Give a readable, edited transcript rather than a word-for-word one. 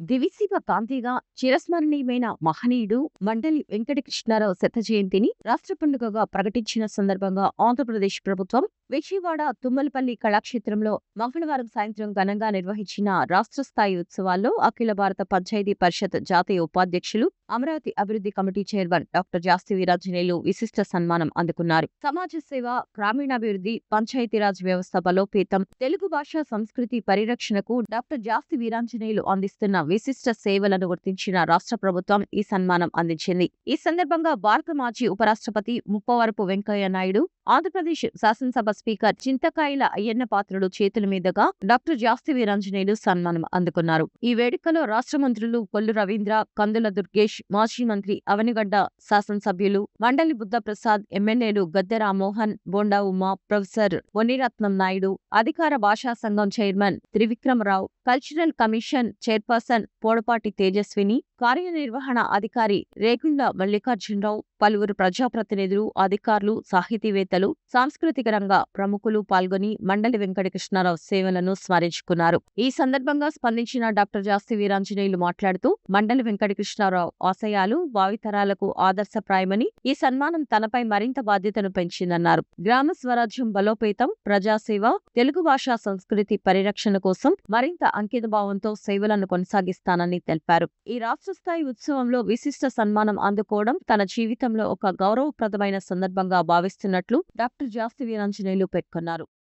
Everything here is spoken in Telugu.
దివిసీమ కాంతిగా చిరస్మరణీయమైన మహనీయుడు మండలి వెంకటకృష్ణారావు శత జయంతిని రాష్ట్ర పండుగగా ప్రకటించిన సందర్భంగా ఆంధ్రప్రదేశ్ ప్రభుత్వం విజయవాడ తుమ్మలపల్లి కళాక్షేత్రంలో మంగళవారం సాయంత్రం ఘనంగా నిర్వహించిన రాష్ట్ర స్థాయి ఉత్సవాల్లో అఖిల భారత పంచాయతీ పరిషత్ జాతీయ ఉపాధ్యక్షులు అమరావతి అభివృద్ధి కమిటీ చైర్మన్ డాక్టర్ జాస్తి వీరాంజనేయులు విశిష్ట సన్మానం అందుకున్నారు. సమాజ సేవ, గ్రామీణాభివృద్ధి, పంచాయతీరాజ్ వ్యవస్థ బలోపేతం, తెలుగు భాష సంస్కృతి పరిరక్షణకు డాక్టర్ జాస్తి వీరాంజనేయులు అందిస్తున్న విశిష్ట సేవలను గుర్తించిన రాష్ట్ర ప్రభుత్వం ఈ సన్మానం అందించింది. ఈ సందర్భంగా భారత మాజీ ఉపరాష్ట్రపతి ముప్పవరపు వెంకయ్య నాయుడు, ఆంధ్రప్రదేశ్ శాసనసభ స్పీకర్ చింతకాయల అయ్యన్న పాత్రుడు చేతుల మీదుగా డాక్టర్ జాస్తి వీరాంజనేయులు సన్మానం అందుకున్నారు. ఈ వేడుకలో రాష్ట్ర మంత్రులు కొల్లు రవీంద్ర, కందుల దుర్గేష్, మాజీ మంత్రి అవనిగడ్డ శాసనసభ్యులు మండలి బుద్ధప్రసాద్, ఎమ్మెల్యేలు గద్దె రామ్మోహన్, బోండా ఉమా, ప్రొఫెసర్ మునిరత్నం నాయుడు, అధికార భాషా సంఘం chairman Trivikramarao, cultural commission chairperson Podapati Tejaswini, కార్యనిర్వహణ అధికారి రేగుళ్ల మల్లికార్జునరావు, పలువురు ప్రజాప్రతినిధులు, అధికారులు, సాహితీవేత్తలు, సాంస్కృతిక రంగ ప్రముఖులు పాల్గొని మండలి వెంకటకృష్ణారావు సేవలను స్మరించుకున్నారు. ఈ సందర్భంగా స్పందించిన డాక్టర్ జాస్తి వీరాంజనేయులు మాట్లాడుతూ మండలి వెంకటకృష్ణారావు ఆశయాలు భావితరాలకు ఆదర్శప్రాయమని, ఈ సన్మానం తనపై మరింత బాధ్యతను పెంచిందన్నారు. గ్రామ స్వరాజ్యం బలోపేతం, ప్రజాసేవ, తెలుగు భాషా సంస్కృతి పరిరక్షణ కోసం మరింత అంకితభావంతో సేవలను కొనసాగిస్తానని తెలిపారు. ఈ రాష్ట్ర స్థాయి ఉత్సవంలో విశిష్ట సన్మానం అందుకోవడం తన జీవితంలో ఒక గౌరవప్రదమైన సందర్భంగా భావిస్తున్నట్లు డాక్టర్ జాస్తి వీరాంజనేయులు పేర్కొన్నారు.